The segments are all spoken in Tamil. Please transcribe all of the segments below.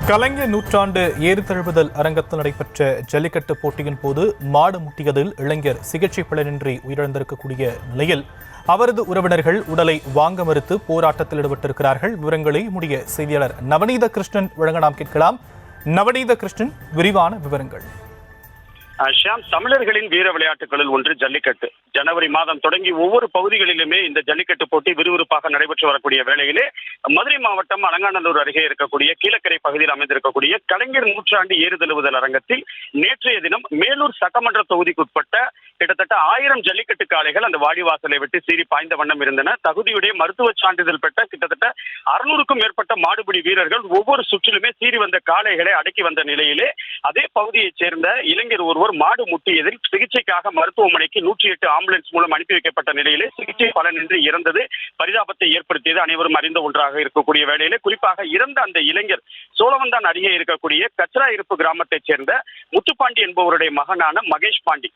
கலைஞர் நூற்றாண்டு ஏறு தழுவுதல் அரங்கத்தில் நடைபெற்ற ஜல்லிக்கட்டு போட்டியின் போது மாடு முட்டியதில் இளைஞர் சிகிச்சை பலனின்றி உயிரிழந்திருக்கக்கூடிய நிலையில் அவரது உறவினர்கள் உடலை வாங்க மறுத்து போராட்டத்தில் ஈடுபட்டிருக்கிறார்கள். விவரங்களை நம்முடைய செய்தியாளர் நவநீத கிருஷ்ணன் வழங்க நாம் கேட்கலாம். நவநீத கிருஷ்ணன், விரிவான விவரங்கள். ஷியாம், தமிழர்களின் வீர விளையாட்டுகளில் ஒன்று ஜல்லிக்கட்டு. ஜனவரி மாதம் தொடங்கி ஒவ்வொரு பகுதிகளிலுமே இந்த ஜல்லிக்கட்டு போட்டி விறுவிறுப்பாக நடைபெற்று வரக்கூடிய வேளையிலே மதுரை மாவட்டம் அலங்காநல்லூர் அருகே இருக்கக்கூடிய கீழக்கரை பகுதியில் அமைந்திருக்கக்கூடிய கலைஞர் நூற்றாண்டு ஏறு தழுவுதல் அரங்கத்தில் நேற்றைய தினம் மேலூர் சட்டமன்ற தொகுதிக்குட்பட்ட கிட்டத்தட்ட 1000 ஜல்லிக்கட்டு காளைகள் அந்த வாடிவாசலை விட்டு சீறி பாய்ந்த வண்ணம் இருந்தன. தகுதியுடைய மருத்துவ சான்றிதழ் பெற்ற கிட்டத்தட்ட 600க்கும் மேற்பட்ட மாடுபிடி வீரர்கள் ஒவ்வொரு சுற்றிலுமே சீறி வந்த காளைகளை அடக்கி வந்த நிலையிலே அதே பகுதியைச் சேர்ந்த இளைஞர் ஒருவர் மாடு முட்டியதில் சிகிச்சைக்காக மருத்துவமனைக்கு 108 ஆம்புலன்ஸ் மூலம் அனுப்பி வைக்கப்பட்ட நிலையிலே சிகிச்சை பலனின்றி இறந்தது பரிதாபத்தை ஏற்படுத்தியது அனைவரும் அறிந்த ஒன்றாக இருக்கக்கூடிய வேளையிலே குறிப்பாக இறந்த அந்த இளைஞர் சோழவந்தான் அருகே இருக்கக்கூடிய கச்சரா இருப்பு கிராமத்தைச் சேர்ந்த முத்துப்பாண்டி என்பவருடைய மகனான மகேஷ் பாண்டி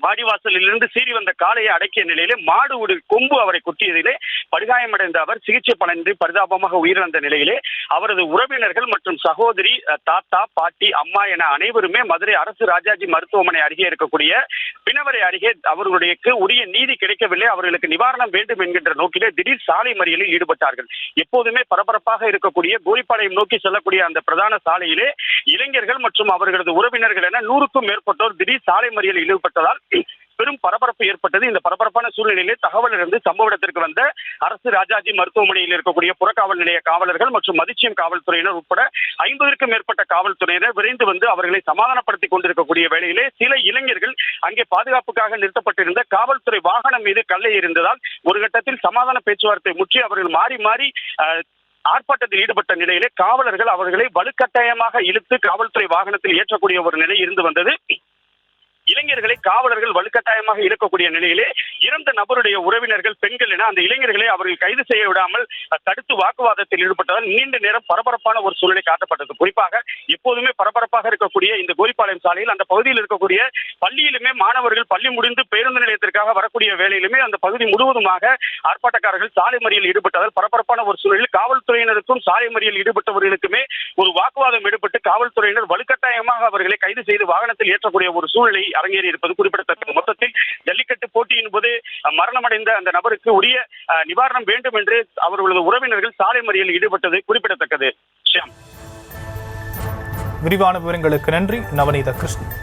வாடிவாசலில் இருந்து சீறி வந்த காளையை அடக்கிய நிலையிலே மாடு ஒரு கொம்பு அவரை குத்தியதிலே படுகாயமடைந்த அவர் சிகிச்சை பலனின்றி பரிதாபமாக உயிரிழந்த நிலையிலே அவரது உறவினர்கள் மற்றும் சகோதரி, தாத்தா, பாட்டி, அம்மா என அனைவருமே மதுரை அரசு ராஜாஜி மருத்துவமனை அருகே இருக்கக்கூடிய பிணவரை அருகே அவர்களுடைய உரிய நீதி கிடைக்கவில்லை, அவர்களுக்கு நிவாரணம் வேண்டும் என்கின்ற நோக்கிலே திடீர் சாலை மறியலில் ஈடுபட்டார்கள். எப்போதுமே பரபரப்பாக இருக்கக்கூடிய கோரிப்பாளையம் நோக்கி செல்லக்கூடிய அந்த பிரதான சாலையிலே இளைஞர்கள் மற்றும் அவர்களது உறவினர்கள் என 100க்கும் மேற்பட்டோர் திடீர் சாலை மறியலில் ஈடுபட்டதால் பெரும் பரபரப்பு ஏற்பட்டது. இந்த பரபரப்பான சூழ்நிலையிலே தகவல் இருந்து சம்பவ இடத்திற்கு வந்த அரசு ராஜாஜி மருத்துவமனையில் இருக்கக்கூடிய புறக்காவல் நிலைய காவலர்கள் மற்றும் மதிச்சியம் காவல்துறையினர் உட்பட 50க்கும் மேற்பட்ட காவல்துறையினர் விரைந்து வந்து அவர்களை சமாதானப்படுத்திக் கொண்டிருக்கக்கூடிய வேளையிலே சில இளைஞர்கள் அங்கே பாதுகாப்புக்காக நிறுத்தப்பட்டிருந்த காவல்துறை வாகனம் மீது கல்லை எறிந்ததால் ஒரு கட்டத்தில் சமாதான பேச்சுவார்த்தை முற்றி அவர்கள் மாறி மாறி ஆர்ப்பாட்டத்தில் ஈடுபட்ட நிலையிலே காவலர்கள் அவர்களை வலுக்கட்டாயமாக இழுத்து காவல்துறை வாகனத்தில் ஏற்றக்கூடிய ஒரு நிலை இருந்து வந்தது. இளைஞர்களை காவலர்கள் வலுக்கட்டாயமாக இழுக்கக்கூடிய நிலையிலே இறந்த நபருடைய உறவினர்கள், பெண்கள் என அந்த இளைஞர்களை அவர்கள் கைது செய்ய விடாமல் தடுத்து வாக்குவாதத்தில் ஈடுபட்டதால் நீண்ட நேரம் பரபரப்பான ஒரு சூழ்நிலை காட்டப்பட்டது. குறிப்பாக எப்போதுமே பரபரப்பாக இருக்கக்கூடிய இந்த கோரிப்பாளையம் சாலையில் அந்த பகுதியில் இருக்கக்கூடிய பள்ளியிலுமே மாணவர்கள் பள்ளி முடிந்து பேருந்து நிலையத்திற்காக வரக்கூடிய வேளையிலுமே அந்த பகுதி முழுவதுமாக ஆர்ப்பாட்டக்காரர்கள் சாலை மறியலில் ஈடுபட்டதால் பரபரப்பான ஒரு சூழ்நிலையில் காவல்துறையினருக்கும் சாலை மறியலில் ஈடுபட்டவர்களுக்குமே ஒரு வாக்குவாதம் ஈடுபட்டு காவல்துறையினர் வலுக்கட்டாயமாக அவர்களை கைது செய்து வாகனத்தில் ஏற்றக்கூடிய ஒரு சூழ்நிலை அரங்கேறி இருப்பது குறிப்பிடத்தக்கது. மொத்தத்தில் ஜல்லிக்கட்டு போட்டியின் போது மரணமடைந்த அந்த நபருக்கு உரிய நிவாரணம் வேண்டும் என்று அவர்களது உறவினர்கள் சாலை மறியலில் ஈடுபட்டது குறிப்பிடத்தக்கது. விரிவான விவரங்களுக்கு நன்றி நவநீத கிருஷ்ணன்.